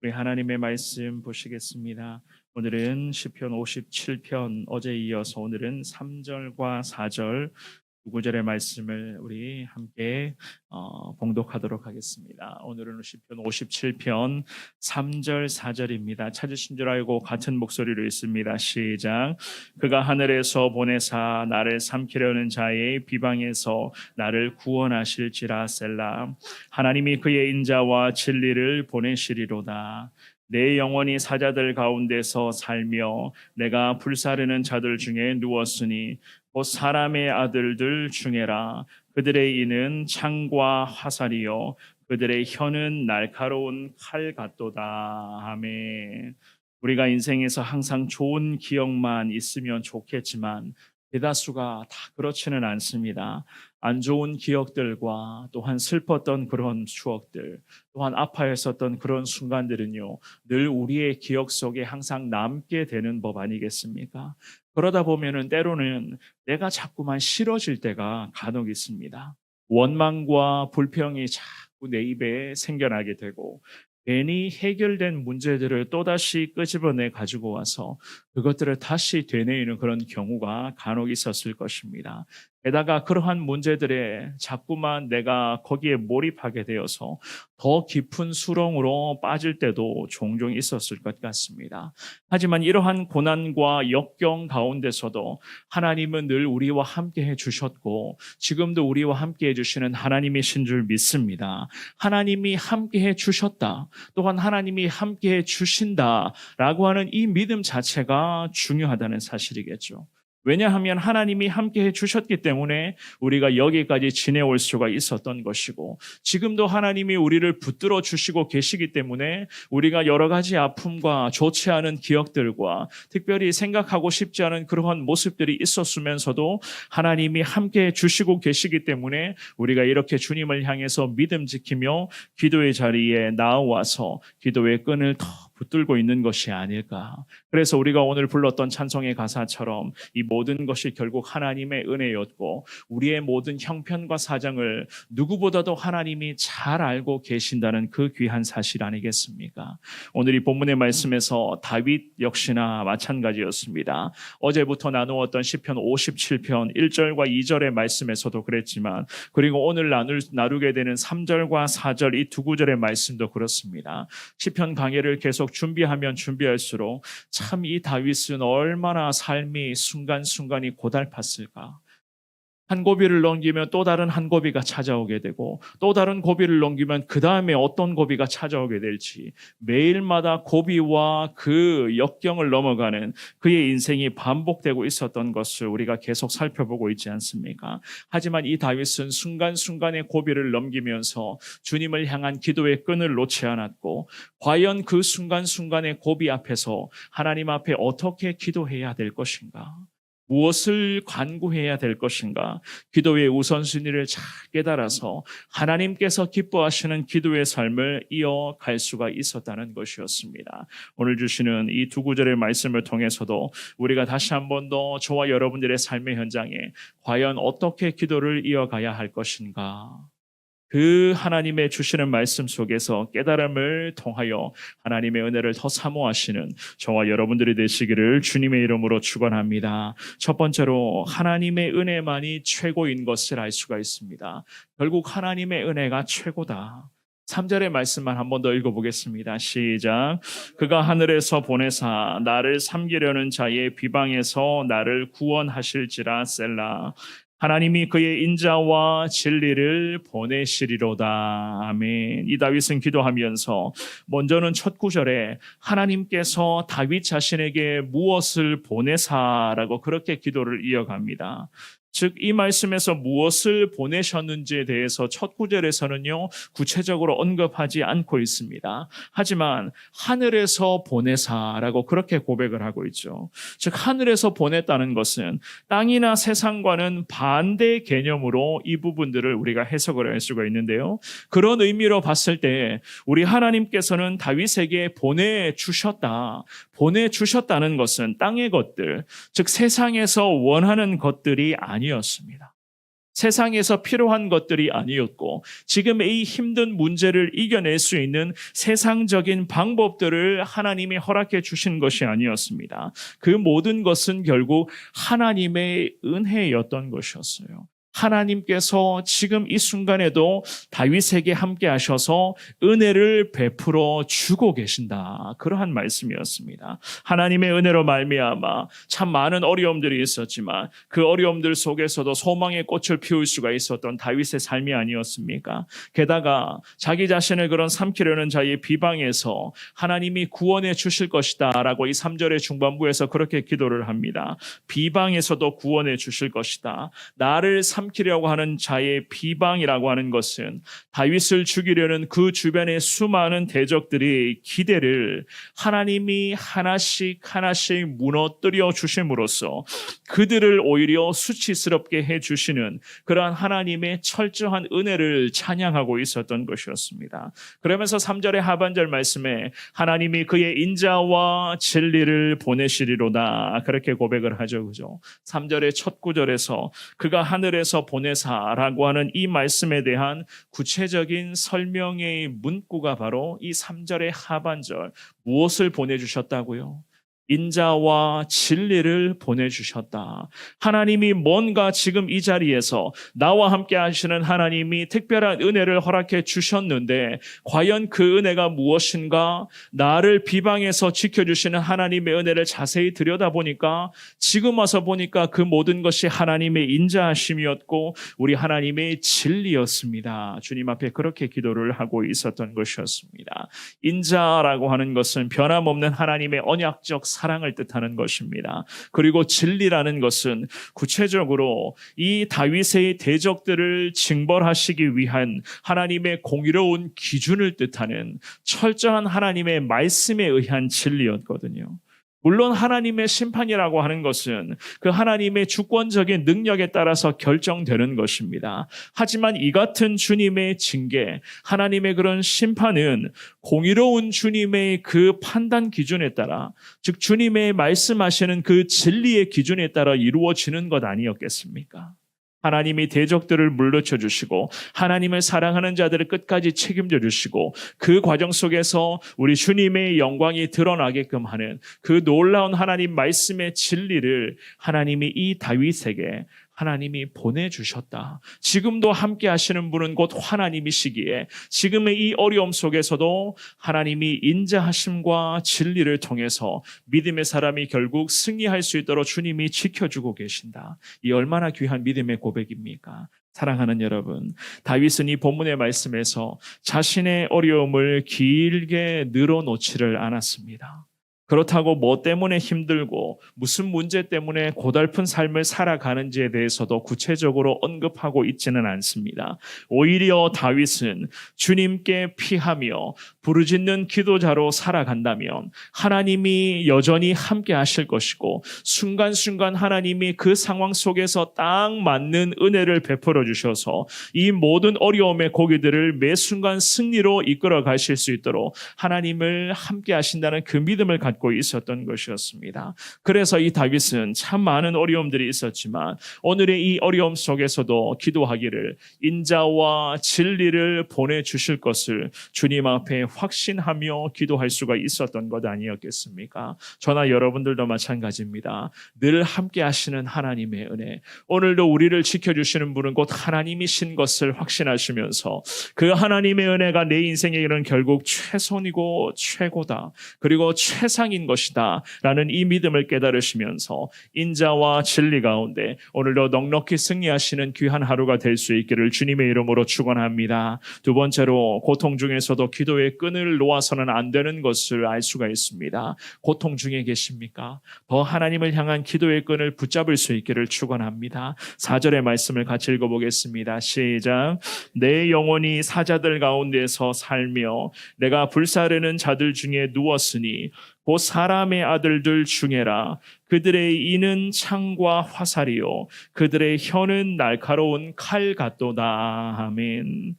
우리 하나님의 말씀 보시겠습니다. 오늘은 시편 57편, 어제 이어서 오늘은 3절과 4절 두 구절의 말씀을 우리 함께 봉독하도록 하겠습니다. 오늘은 시편 57편 3절 4절입니다. 찾으신 줄 알고 같은 목소리로 읽습니다. 시작. 그가 하늘에서 보내사 나를 삼키려는 자의 비방에서 나를 구원하실지라. 셀라. 하나님이 그의 인자와 진리를 보내시리로다. 내 영혼이 사자들 가운데서 살며 내가 불사르는 자들 중에 누웠으니 곧 사람의 아들들 중에라. 그들의 이는 창과 화살이요 그들의 혀는 날카로운 칼 같도다. 아멘. 우리가 인생에서 항상 좋은 기억만 있으면 좋겠지만 대다수가 다 그렇지는 않습니다. 안 좋은 기억들과 또한 슬펐던 그런 추억들, 또한 아파했었던 그런 순간들은요, 늘 우리의 기억 속에 항상 남게 되는 법 아니겠습니까? 그러다 보면은 때로는 내가 자꾸만 싫어질 때가 간혹 있습니다. 원망과 불평이 자꾸 내 입에 생겨나게 되고, 괜히 해결된 문제들을 또다시 끄집어내 가지고 와서 그것들을 다시 되뇌이는 그런 경우가 간혹 있었을 것입니다. 게다가 그러한 문제들에 자꾸만 내가 거기에 몰입하게 되어서 더 깊은 수렁으로 빠질 때도 종종 있었을 것 같습니다. 하지만 이러한 고난과 역경 가운데서도 하나님은 늘 우리와 함께 해주셨고 지금도 우리와 함께 해주시는 하나님이신 줄 믿습니다. 하나님이 함께 해주셨다. 또한 하나님이 함께 해주신다라고 하는 이 믿음 자체가 중요하다는 사실이겠죠. 왜냐하면 하나님이 함께해 주셨기 때문에 우리가 여기까지 지내올 수가 있었던 것이고 지금도 하나님이 우리를 붙들어 주시고 계시기 때문에 우리가 여러 가지 아픔과 좋지 않은 기억들과 특별히 생각하고 싶지 않은 그러한 모습들이 있었으면서도 하나님이 함께해 주시고 계시기 때문에 우리가 이렇게 주님을 향해서 믿음 지키며 기도의 자리에 나와서 기도의 끈을 더 붙들고 있는 것이 아닐까. 그래서 우리가 오늘 불렀던 찬송의 가사처럼 이 모든 것이 결국 하나님의 은혜였고 우리의 모든 형편과 사정을 누구보다도 하나님이 잘 알고 계신다는 그 귀한 사실 아니겠습니까? 오늘 이 본문의 말씀에서 다윗 역시나 마찬가지였습니다. 어제부터 나누었던 시편 57편 1절과 2절의 말씀에서도 그랬지만 그리고 오늘 나누게 되는 3절과 4절 이 두 구절의 말씀도 그렇습니다. 시편 강해를 계속 준비하면 준비할수록 참 이 다윗은 얼마나 삶이 순간순간이 고달팠을까. 한 고비를 넘기면 또 다른 한 고비가 찾아오게 되고 또 다른 고비를 넘기면 그 다음에 어떤 고비가 찾아오게 될지 매일마다 고비와 그 역경을 넘어가는 그의 인생이 반복되고 있었던 것을 우리가 계속 살펴보고 있지 않습니까? 하지만 이 다윗은 순간순간의 고비를 넘기면서 주님을 향한 기도의 끈을 놓지 않았고 과연 그 순간순간의 고비 앞에서 하나님 앞에 어떻게 기도해야 될 것인가? 무엇을 간구해야 될 것인가? 기도의 우선순위를 잘 깨달아서 하나님께서 기뻐하시는 기도의 삶을 이어갈 수가 있었다는 것이었습니다. 오늘 주시는 이 두 구절의 말씀을 통해서도 우리가 다시 한 번 더 저와 여러분들의 삶의 현장에 과연 어떻게 기도를 이어가야 할 것인가? 그 하나님의 주시는 말씀 속에서 깨달음을 통하여 하나님의 은혜를 더 사모하시는 저와 여러분들이 되시기를 주님의 이름으로 축원합니다. 첫 번째로 하나님의 은혜만이 최고인 것을 알 수가 있습니다. 결국 하나님의 은혜가 최고다. 3절의 말씀만 한 번 더 읽어보겠습니다. 시작. 그가 하늘에서 보내사 나를 삼기려는 자의 비방에서 나를 구원하실지라. 셀라. 하나님이 그의 인자와 진리를 보내시리로다. 아멘. 이 다윗은 기도하면서 먼저는 첫 구절에 하나님께서 다윗 자신에게 무엇을 보내사라고 그렇게 기도를 이어갑니다. 즉 이 말씀에서 무엇을 보내셨는지에 대해서 첫 구절에서는요 구체적으로 언급하지 않고 있습니다. 하지만 하늘에서 보내사라고 그렇게 고백을 하고 있죠. 즉 하늘에서 보냈다는 것은 땅이나 세상과는 반대 개념으로 이 부분들을 우리가 해석을 할 수가 있는데요. 그런 의미로 봤을 때 우리 하나님께서는 다윗에게 보내주셨다는 것은 땅의 것들, 즉 세상에서 원하는 것들이 아니었습니다. 세상에서 필요한 것들이 아니었고 지금의 이 힘든 문제를 이겨낼 수 있는 세상적인 방법들을 하나님이 허락해 주신 것이 아니었습니다. 그 모든 것은 결국 하나님의 은혜였던 것이었어요. 하나님께서 지금 이 순간에도 다윗에게 함께 하셔서 은혜를 베풀어 주고 계신다. 그러한 말씀이었습니다. 하나님의 은혜로 말미암아 참 많은 어려움들이 있었지만 그 어려움들 속에서도 소망의 꽃을 피울 수가 있었던 다윗의 삶이 아니었습니까? 게다가 자기 자신을 그런 삼키려는 자의 비방에서 하나님이 구원해 주실 것이다 라고 이 3절의 중반부에서 그렇게 기도를 합니다. 비방에서도 구원해 주실 것이다. 나를 삼키려고 하는 자의 비방이라고 하는 것은 다윗을 죽이려는 그 주변의 수많은 대적들이 기대를 하나님이 하나씩 무너뜨려 주심으로써 그들을 오히려 수치스럽게 해주시는 그러한 하나님의 철저한 은혜를 찬양하고 있었던 것이었습니다. 그러면서 3절의 하반절 말씀에 하나님이 그의 인자와 진리를 보내시리로다 그렇게 고백을 하죠. 그죠? 3절의 첫 구절에서 그가 하늘에서 보내사라고 하는 이 말씀에 대한 구체적인 설명의 문구가 바로 이 3절의 하반절 무엇을 보내주셨다고요? 인자와 진리를 보내주셨다. 하나님이 뭔가 지금 이 자리에서 나와 함께 하시는 하나님이 특별한 은혜를 허락해 주셨는데 과연 그 은혜가 무엇인가? 나를 비방해서 지켜주시는 하나님의 은혜를 자세히 들여다보니까 지금 와서 보니까 그 모든 것이 하나님의 인자하심이었고 우리 하나님의 진리였습니다. 주님 앞에 그렇게 기도를 하고 있었던 것이었습니다. 인자라고 하는 것은 변함없는 하나님의 언약적 사랑을 뜻하는 것입니다. 그리고 진리라는 것은 구체적으로 이 다윗의 대적들을 징벌하시기 위한 하나님의 공의로운 기준을 뜻하는 철저한 하나님의 말씀에 의한 진리였거든요. 물론 하나님의 심판이라고 하는 것은 그 하나님의 주권적인 능력에 따라서 결정되는 것입니다. 하지만 이 같은 주님의 징계, 하나님의 그런 심판은 공의로운 주님의 그 판단 기준에 따라, 즉 주님의 말씀하시는 그 진리의 기준에 따라 이루어지는 것 아니었겠습니까? 하나님이 대적들을 물리쳐 주시고 하나님을 사랑하는 자들을 끝까지 책임져 주시고 그 과정 속에서 우리 주님의 영광이 드러나게끔 하는 그 놀라운 하나님 말씀의 진리를 하나님이 이 다윗에게 하나님이 보내주셨다. 지금도 함께 하시는 분은 곧 하나님이시기에 지금의 이 어려움 속에서도 하나님이 인자하심과 진리를 통해서 믿음의 사람이 결국 승리할 수 있도록 주님이 지켜주고 계신다. 이 얼마나 귀한 믿음의 고백입니까? 사랑하는 여러분, 다윗은 이 본문의 말씀에서 자신의 어려움을 길게 늘어놓지를 않았습니다. 그렇다고 뭐 때문에 힘들고 무슨 문제 때문에 고달픈 삶을 살아가는지에 대해서도 구체적으로 언급하고 있지는 않습니다. 오히려 다윗은 주님께 피하며 부르짖는 기도자로 살아간다면 하나님이 여전히 함께 하실 것이고 순간순간 하나님이 그 상황 속에서 딱 맞는 은혜를 베풀어 주셔서 이 모든 어려움의 고기들을 매 순간 승리로 이끌어 가실 수 있도록 하나님을 함께 하신다는 그 믿음을 갖고 있었던 것이었습니다. 그래서 이 다윗은 참 많은 어려움들이 있었지만 오늘의 이 어려움 속에서도 기도하기를 인자와 진리를 보내주실 것을 주님 앞에 확신하며 기도할 수가 있었던 것 아니었겠습니까? 저나 여러분들도 마찬가지입니다. 늘 함께 하시는 하나님의 은혜, 오늘도 우리를 지켜주시는 분은 곧 하나님이신 것을 확신하시면서 그 하나님의 은혜가 내 인생에게는 결국 최선이고 최고다, 그리고 최상인 것이다 라는 이 믿음을 깨달으시면서 인자와 진리 가운데 오늘도 넉넉히 승리하시는 귀한 하루가 될 수 있기를 주님의 이름으로 축원합니다. 두 번째로, 고통 중에서도 기도의 끈을 놓아서는 안 되는 것을 알 수가 있습니다. 고통 중에 계십니까? 더 하나님을 향한 기도의 끈을 붙잡을 수 있기를 축원합니다. 4절의 말씀을 같이 읽어보겠습니다. 시작. 내 영혼이 사자들 가운데서 살며 내가 불사르는 자들 중에 누웠으니 곧 사람의 아들들 중에라. 그들의 이는 창과 화살이요 그들의 혀는 날카로운 칼 같도다. 아멘.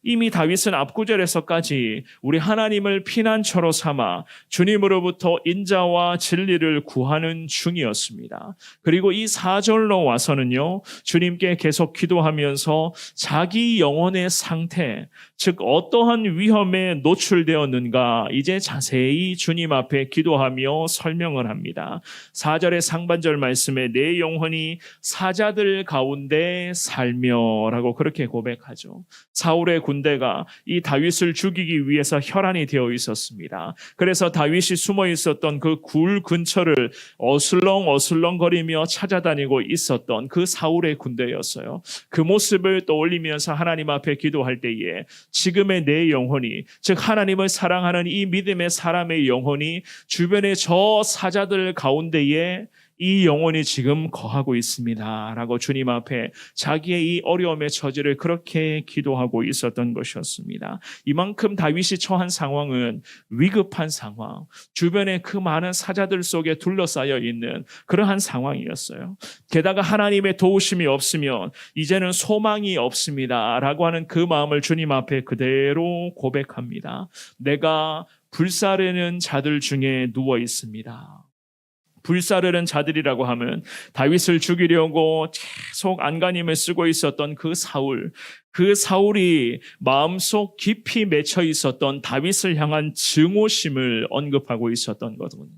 이미 다윗은 앞구절에서까지 우리 하나님을 피난처로 삼아 주님으로부터 인자와 진리를 구하는 중이었습니다. 그리고 이 4절로 와서는요, 주님께 계속 기도하면서 자기 영혼의 상태, 즉 어떠한 위험에 노출되었는가 이제 자세히 주님 앞에 기도하며 설명을 합니다. 4절의 상반절 말씀에 내 영혼이 사자들 가운데 살며라고 그렇게 고백하죠. 사울의 군대가 이 다윗을 죽이기 위해서 혈안이 되어 있었습니다. 그래서 다윗이 숨어 있었던 그 굴 근처를 어슬렁거리며 찾아다니고 있었던 그 사울의 군대였어요. 그 모습을 떠올리면서 하나님 앞에 기도할 때에 지금의 내 영혼이, 즉 하나님을 사랑하는 이 믿음의 사람의 영혼이 주변의 저 사자들 가운데에 이 영혼이 지금 거하고 있습니다 라고 주님 앞에 자기의 이 어려움의 처지를 그렇게 기도하고 있었던 것이었습니다. 이만큼 다윗이 처한 상황은 위급한 상황, 주변에 그 많은 사자들 속에 둘러싸여 있는 그러한 상황이었어요. 게다가 하나님의 도우심이 없으면 이제는 소망이 없습니다 라고 하는 그 마음을 주님 앞에 그대로 고백합니다. 내가 불사르는 자들 중에 누워 있습니다. 불사르는 자들이라고 하면 다윗을 죽이려고 계속 안간힘을 쓰고 있었던 그 사울이 마음속 깊이 맺혀 있었던 다윗을 향한 증오심을 언급하고 있었던 거거든요.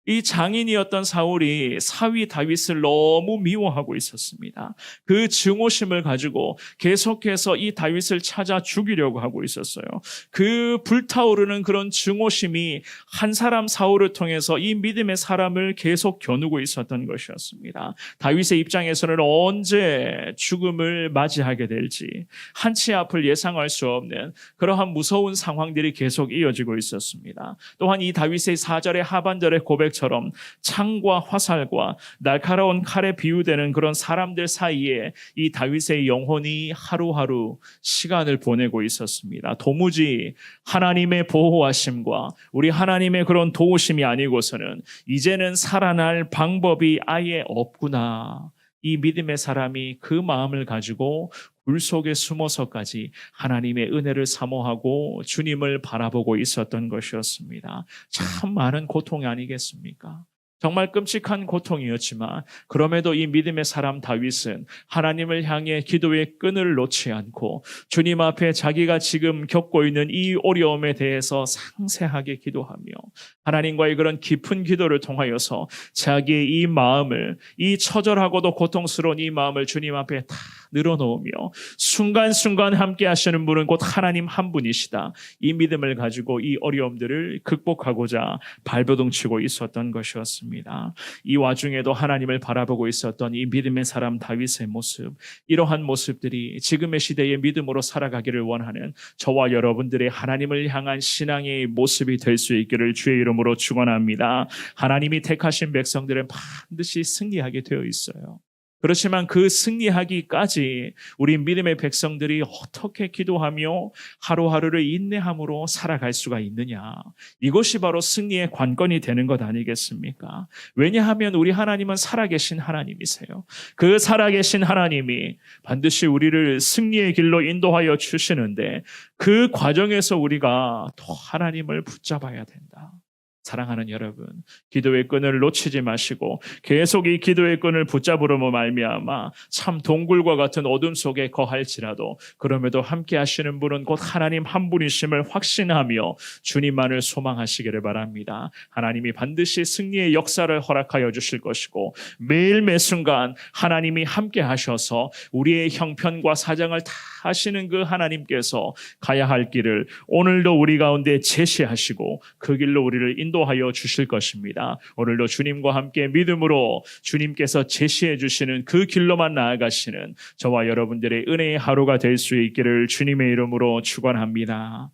이 장인이었던 사울이 사위 다윗을 너무 미워하고 있었습니다. 그 증오심을 가지고 계속해서 이 다윗을 찾아 죽이려고 하고 있었어요. 그 불타오르는 그런 증오심이 한 사람 사울을 통해서 이 믿음의 사람을 계속 겨누고 있었던 것이었습니다. 다윗의 입장에서는 언제 죽음을 맞이하게 될지 한치 앞을 예상할 수 없는 그러한 무서운 상황들이 계속 이어지고 있었습니다. 또한 이 다윗의 4절의 하반절의 고백 처럼 창과 화살과 날카로운 칼에 비유되는 그런 사람들 사이에 이 다윗의 영혼이 하루하루 시간을 보내고 있었습니다. 도무지 하나님의 보호하심과 우리 하나님의 그런 도우심이 아니고서는 이제는 살아날 방법이 아예 없구나. 이 믿음의 사람이 그 마음을 가지고 굴 속에 숨어서까지 하나님의 은혜를 사모하고 주님을 바라보고 있었던 것이었습니다. 참 많은 고통이 아니겠습니까? 정말 끔찍한 고통이었지만 그럼에도 이 믿음의 사람 다윗은 하나님을 향해 기도의 끈을 놓지 않고 주님 앞에 자기가 지금 겪고 있는 이 어려움에 대해서 상세하게 기도하며 하나님과의 그런 깊은 기도를 통하여서 자기의 이 마음을, 이 처절하고도 고통스러운 이 마음을 주님 앞에 다 늘어놓으며 순간순간 함께 하시는 분은 곧 하나님 한 분이시다. 이 믿음을 가지고 이 어려움들을 극복하고자 발버둥치고 있었던 것이었습니다. 이 와중에도 하나님을 바라보고 있었던 이 믿음의 사람 다윗의 모습, 이러한 모습들이 지금의 시대의 믿음으로 살아가기를 원하는 저와 여러분들의 하나님을 향한 신앙의 모습이 될 수 있기를 주의 이름으로 축원합니다. 하나님이 택하신 백성들은 반드시 승리하게 되어 있어요. 그렇지만 그 승리하기까지 우리 믿음의 백성들이 어떻게 기도하며 하루하루를 인내함으로 살아갈 수가 있느냐. 이것이 바로 승리의 관건이 되는 것 아니겠습니까? 왜냐하면 우리 하나님은 살아계신 하나님이세요. 그 살아계신 하나님이 반드시 우리를 승리의 길로 인도하여 주시는데 그 과정에서 우리가 더 하나님을 붙잡아야 된다. 사랑하는 여러분, 기도의 끈을 놓치지 마시고 계속 이 기도의 끈을 붙잡으므로 말미암아 참 동굴과 같은 어둠 속에 거할지라도 그럼에도 함께 하시는 분은 곧 하나님 한 분이심을 확신하며 주님만을 소망하시기를 바랍니다. 하나님이 반드시 승리의 역사를 허락하여 주실 것이고 매일 매순간 하나님이 함께 하셔서 우리의 형편과 사정을 다 하시는 그 하나님께서 가야 할 길을 오늘도 우리 가운데 제시하시고 그 길로 우리를 인도하여 주실 것입니다. 오늘도 주님과 함께 믿음으로 주님께서 제시해 주시는 그 길로만 나아가시는 저와 여러분들의 은혜의 하루가 될 수 있기를 주님의 이름으로 축원합니다.